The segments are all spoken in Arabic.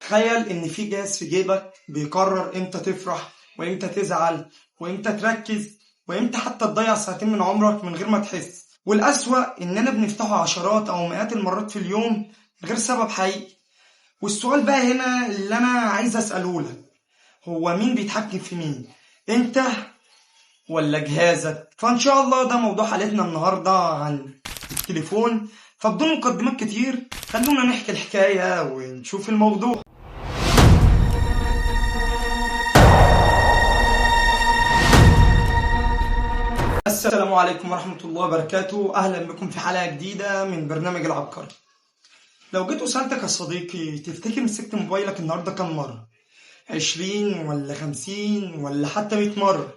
تخيل ان في جهاز في جيبك بيقرر امتى تفرح وامتى تزعل وامتى تركز وامتى حتى تضيع ساعتين من عمرك من غير ما تحس. والأسوأ اننا بنفتحه عشرات او مئات المرات في اليوم من غير سبب حقيقي. والسؤال بقى هنا اللي انا عايز اسأله لك، هو مين بيتحكم في مين؟ انت ولا جهازك؟ فان شاء الله ده موضوع حلقتنا النهارده عن التليفون. فبدون مقدمات كتير خلونا نحكي الحكاية ونشوف الموضوع. السلام عليكم ورحمة الله وبركاته، أهلا بكم في حلقة جديدة من برنامج العبقري. لو جيت وسألتك يا صديقي تفتكر مسكت موبايلك النهاردة كم مرة؟ 20 ولا 50 ولا حتى 100 مرة؟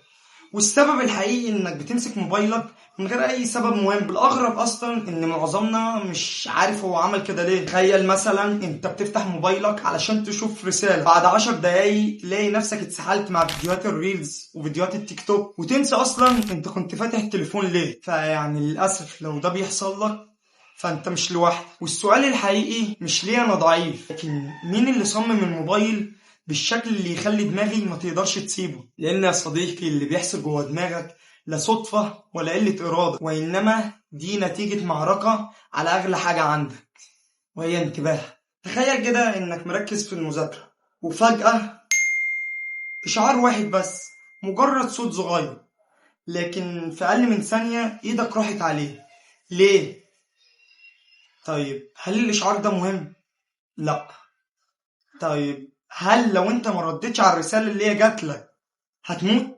والسبب الحقيقي انك بتمسك موبايلك من غير اي سبب مهم. بالاغرب اصلا ان معظمنا مش عارف هو عمل كده ليه. تخيل مثلا انت بتفتح موبايلك علشان تشوف رسالة، بعد 10 دقايق تلاقي نفسك اتسحلت مع فيديوهات الريلز وفيديوهات التيك توك وتنسى اصلا انت كنت فاتح التليفون ليه. فيعني للاسف لو ده بيحصل لك فانت مش لوحدك. والسؤال الحقيقي مش ليه انا ضعيف، لكن مين اللي صمم الموبايل بالشكل اللي يخلي دماغي ما تقدرش تسيبه؟ لان يا صديقي اللي بيحصل جوه دماغك لا صدفة ولا قلة إرادة، وإنما دي نتيجة معركة على أغلى حاجة عندك وهي انتباه. تخيل كده إنك مركز في المذاكرة وفجأة إشعار واحد بس، مجرد صوت صغير، لكن في أقل من ثانية إيدك راحت عليه. ليه؟ طيب هل الإشعار ده مهم؟ لأ. طيب هل لو انت ما ردتش على الرسالة اللي هي جاتلك هتموت؟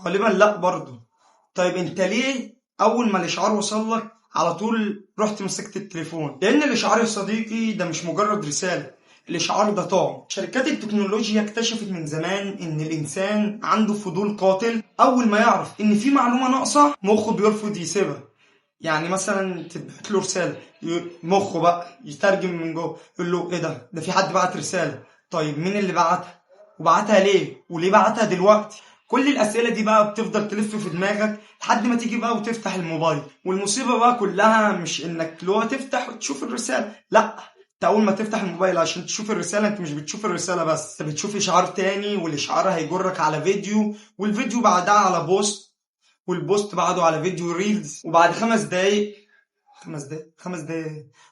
غالبا لا برضه. طيب انت ليه اول ما الاشعار وصلك على طول رحت مسكت التليفون؟ لان الاشعار يا صديقي ده مش مجرد رسالة، الاشعار ده طعم. شركات التكنولوجيا اكتشفت من زمان ان الانسان عنده فضول قاتل، اول ما يعرف ان في معلومة ناقصة مخه بيرفض يسيبها. يعني مثلا تبعت له رسالة، مخه بقى يترجم من جوه يقول له ايه ده في حد بعت رسالة. طيب مين اللي بعتها؟ وبعتها ليه؟ وليه بعتها دلوقتي؟ كل الأسئلة دي بقى بتفضل تلف في دماغك لحد ما تيجي بقى وتفتح الموبايل. والمصيبة بقى كلها مش انك لو تفتح وتشوف الرسالة، لا، انت اول ما تفتح الموبايل عشان تشوف الرسالة انت مش بتشوف الرسالة بس، انت بتشوف اشعار تاني، والاشعار هيجرك على فيديو، والفيديو بعدها على بوست، والبوست بعده على فيديو ريلز، وبعد 5 دقايق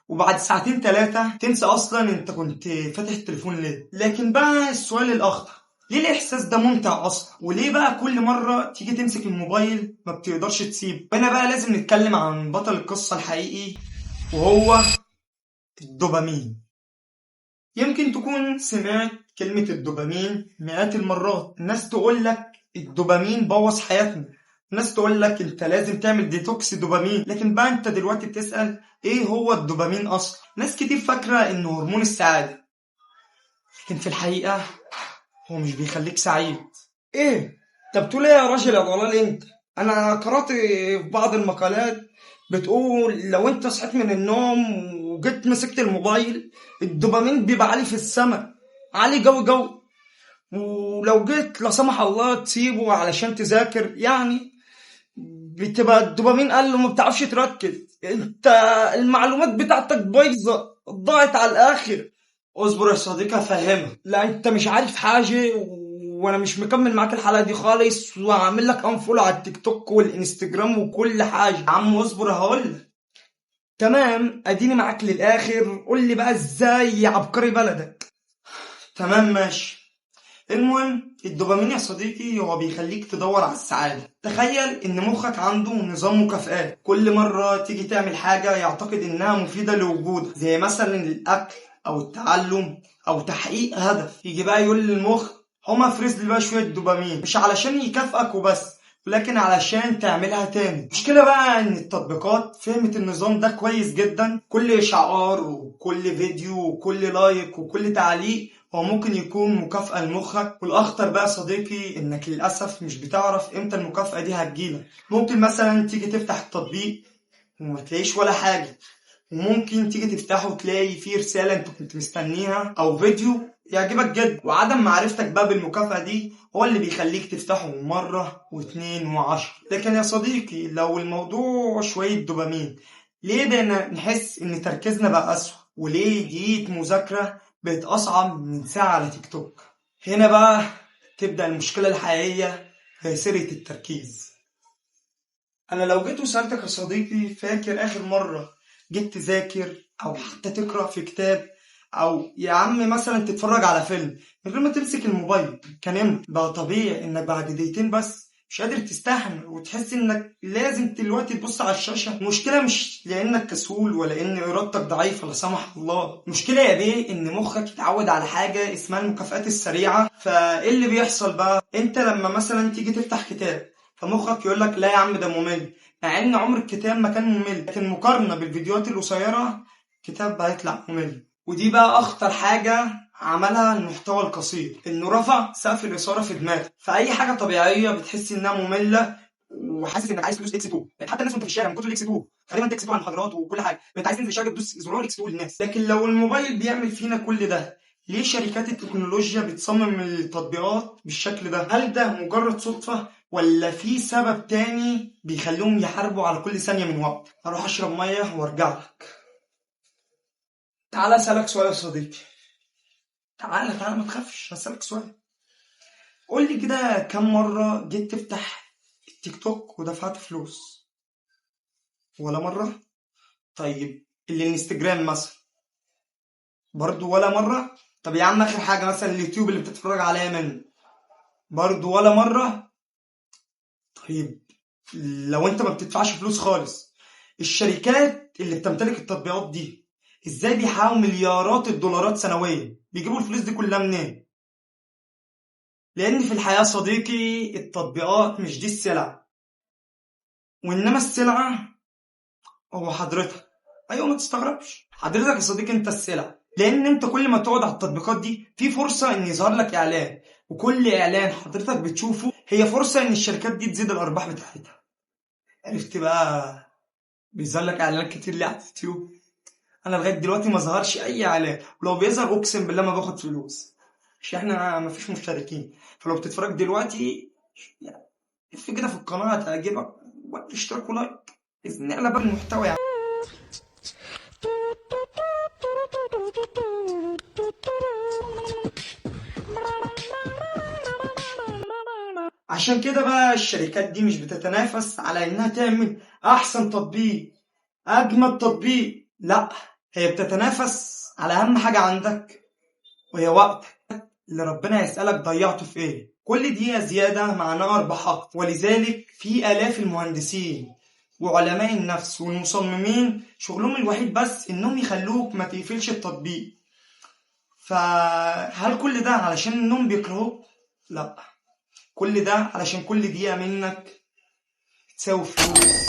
وبعد ساعتين 3 تنسى اصلا انت كنت فاتح التليفون ليه. لكن بقى السؤال الاخطر، ليه الاحساس ده ممتع اصلا؟ وليه بقى كل مرة تيجي تمسك الموبايل ما بتقدرش تسيبه؟ هنا بقى لازم نتكلم عن بطل القصة الحقيقي وهو الدوبامين. يمكن تكون سمعت كلمة الدوبامين مئات المرات. الناس تقولك الدوبامين بوظ حياتنا، ناس تقولك انت لازم تعمل ديتوكس دوبامين. لكن بقى انت دلوقتي بتسأل ايه هو الدوبامين اصلا؟ ناس كتير فاكرة انه هرمون السعادة، لكن في الحقيقة هو مش بيخليك سعيد. ايه؟ طب بتقول ايه يا راجل يا ضلال انت؟ انا قرأت في بعض المقالات بتقول لو انت صحيت من النوم وجيت مسكت الموبايل الدوبامين بيبقى عالي في السماء، عالي جو. ولو جيت لا سمح الله تسيبه علشان تذاكر يعني بتبقى الدوبامين قل وما بتعرفش تركز، انت المعلومات بتاعتك بايظه ضاعت على الاخر. اصبر يا صديقي افهمك. لا انت مش عارف حاجه وانا مش مكمل معاك الحلقه دي خالص، وهعمل لك انفولو على التيك توك والانستجرام وكل حاجه. يا عم اصبر هقولك. تمام اديني معاك للاخر، قول لي بقى ازاي يا عبقري بلدك. تمام ماشي. المهم الدوبامين يا صديقي هو بيخليك تدور على السعادة. تخيل ان مخك عنده نظام مكافآت، كل مرة تيجي تعمل حاجة يعتقد انها مفيدة لوجودك، زي مثلا الاكل او التعلم او تحقيق هدف، يجي بقى يقول للمخ هما افرز لي بقى شوية دوبامين، مش علشان يكافئك وبس ولكن علشان تعملها تاني. المشكلة بقى ان التطبيقات فهمت النظام ده كويس جدا، كل اشعار وكل فيديو وكل لايك وكل تعليق هو ممكن يكون مكافأة لمخك. والأخطر بقى صديقي إنك للأسف مش بتعرف إمتى المكافأة دي هتجيلك. ممكن مثلا تيجي تفتح التطبيق وما تلاقيش ولا حاجة، وممكن تيجي تفتحه وتلاقي فيه رسالة أنت كنت مستنيها أو فيديو يعجبك جدا. وعدم معرفتك بقى بالمكافأة دي هو اللي بيخليك تفتحه مرة واثنين وعشر. لكن يا صديقي لو الموضوع شوية دوبامين، ليه بقينا نحس إن تركيزنا بقى أسوأ؟ وليه دقيقة مذاكرة بقت أصعب من ساعة على تيك توك. هنا بقى تبدأ المشكلة الحقيقية، هي سرقة التركيز. أنا لو جيت وسألتك يا صديقي، فاكر آخر مرة جيت تذاكر أو حتى تقرأ في كتاب أو يا عم مثلا تتفرج على فيلم من غير ما تمسك الموبايل، كان امتى؟ بقى طبيعي إنك بعد دقيقتين بس مش قادر تستحمل وتحس إنك لازم دلوقتي تبص على الشاشة. المشكلة مش لأنك كسول ولا إن إرادتك ضعيفة لا سمح الله، المشكلة يا بيه إن مخك اتعود على حاجة اسمها المكافآت السريعة. فإيه اللي بيحصل بقى؟ أنت لما مثلا تيجي تفتح كتاب فمخك يقول لك لا يا عم ده ممل، مع ان عمر الكتاب ما كان ممل، لكن مقارنة بالفيديوهات القصيرة الكتاب هيطلع ممل. ودي بقى اخطر حاجة عملها المحتوى القصير، انه رفع سقف الاثارة في دماغك. فاي حاجة طبيعية بتحس انها مملة وحاسس انك عايز تدوس اكس 2. حتى الناس وانت في الشارع من كتر الاكس 2 خلينا انت اكس 2 على المحاضرات وكل حاجه انت عايز تنزل الشارع تدوس زرار اكس 2 للناس. لكن لو الموبايل بيعمل فينا كل ده، ليه شركات التكنولوجيا بتصمم التطبيقات بالشكل ده؟ هل ده مجرد صدفة ولا في سبب تاني بيخليهم يحاربوا على كل ثانية من وقت؟ هروح اشرب مية وارجع لك. تعالى اسألك سؤال يا صديقي، تعالى ما تخافش، هسألك سؤال. قول لي كده، كم مرة جيت تفتح التيك توك ودفعت فلوس؟ ولا مرة؟ طيب الانستجرام مثلا برضو ولا مرة؟ طب يا عم اخر حاجة مثلا اليوتيوب اللي بتتفرج عليها منه برضو ولا مرة؟ طيب لو انت ما بتدفعش فلوس خالص، الشركات اللي بتمتلك التطبيقات دي ازاي بيحققوا مليارات الدولارات سنويا؟ بيجيبوا الفلوس دي كلها منين؟ لان في الحياة صديقي التطبيقات مش دي السلعة، وانما السلعة هو حضرتك. ايوه ما تستغربش، حضرتك يا صديقي انت السلعة، لان انت كل ما تقعد على التطبيقات دي في فرصة ان يظهر لك اعلان، وكل اعلان حضرتك بتشوفه هي فرصة ان الشركات دي تزيد الارباح بتاعتها. عرفت بقى؟ بيظهر لك اعلانات كتير ليه على اليوتيوب؟ انا لغايه دلوقتي ما ظهرش اي اعلان، ولو بيظهر اقسم بالله ما باخد فلوس عشان احنا ما فيش مشتركين. فلو بتتفرج دلوقتي يعني في كده في القناه هتعجبك، واشترك ولايك باذن الله بقى المحتوى يعني. عشان كده بقى الشركات دي مش بتتنافس على انها تعمل احسن تطبيق اجمد تطبيق، لا، هي بتتنافس على اهم حاجه عندك وهي وقتك اللي ربنا يسألك ضيعته في ايه. كل دقيقة زيادة معناها أرباح أكتر، ولذلك في آلاف المهندسين وعلماء النفس والمصممين شغلهم الوحيد بس إنهم يخلوك ما تقفلش التطبيق. فهل كل ده علشان إنهم بيكرهوك؟ لا، كل ده علشان كل دقيقة منك تساوي فلوس.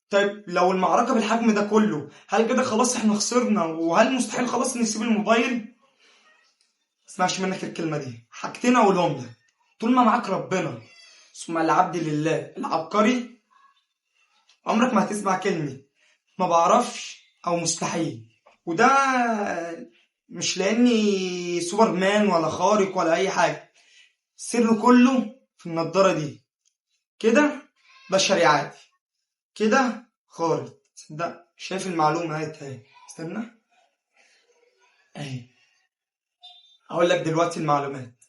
طيب لو المعركة بالحجم ده كله، هل كده خلاص احنا خسرنا؟ وهل مستحيل خلاص نسيب الموبايل؟ اسمعش منك الكلمة دي، حاجتين أقولهم لك. طول ما معاك ربنا ثم العبد لله العبقري، عمرك ما هتسمع كلمة ما بعرفش أو مستحيل. وده مش لأني سوبر مان ولا خارق ولا أي حاجة، السر كله في النضارة دي. كده بشري عادي، كده خارق. ده شايف المعلومة اهي، استنى اهي أقول لك دلوقتي المعلومات.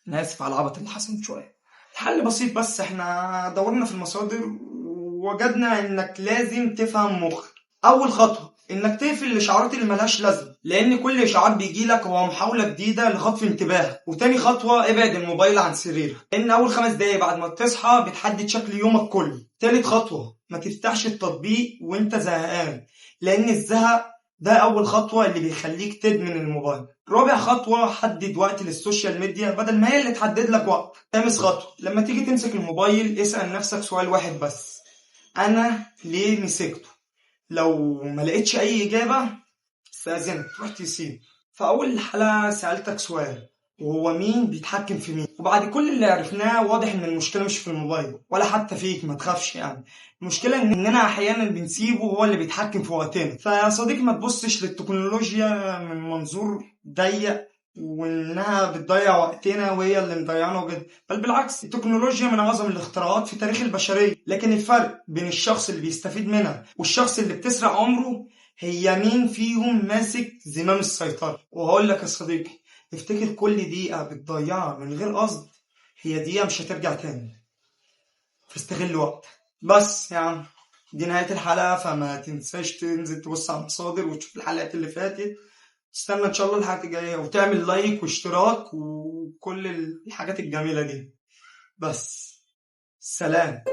أنا آسف على العبط اللي حصل شوية. الحل بسيط، بس احنا دورنا في المصادر ووجدنا انك لازم تفهم مخ. اول خطوة انك تقفل الاشعارات اللي ملهاش لازمة، لان كل اشعار بيجيلك هو محاولة جديدة لخطف انتباهك. وتاني خطوة ابعد الموبايل عن سريرك، لان اول 5 دقايق بعد ما تصحى بتحدد شكل يومك كله. تالت خطوة ما تفتحش التطبيق وانت زهقان، لان الزهق ده اول خطوة اللي بيخليك تدمن الموبايل. رابع خطوة حدد وقت للسوشيال ميديا بدل ما هي اللي تحدد لك وقت. خامس خطوة لما تيجي تمسك الموبايل اسأل نفسك سؤال واحد بس، انا ليه مسكته؟ لو ما لقيتش اي اجابة استأذنك تروح تسيب. في اول الحلقة سألتك سؤال، وهو مين بيتحكم في مين؟ وبعد كل اللي عرفناه واضح ان المشكلة مش في الموبايل ولا حتى فيك، ما تخافش يعني. المشكلة اننا احيانا بنسيبه هو اللي بيتحكم في وقتنا. فيا صديقي ما تبصش للتكنولوجيا من منظور ضيق وانها بتضيع وقتنا وهي اللي مضيعنا جدا، بل بالعكس التكنولوجيا من اعظم الاختراعات في تاريخ البشرية. لكن الفرق بين الشخص اللي بيستفيد منها والشخص اللي بتسرق عمره هي مين فيهم ماسك زمام السيطرة؟ وهقول لك يا صديقي، افتكر كل دقيقة بتضيعها من غير قصد هي دقيقة مش هترجع تاني، فاستغل وقتك. بس يا عم، دي نهاية الحلقة، فما تنساش تنزل تبص على المصادر وتشوف الحلقات اللي فاتت. تستنى ان شاء الله الحلقة الجاية، وتعمل لايك واشتراك وكل الحاجات الجميلة دي. بس سلام.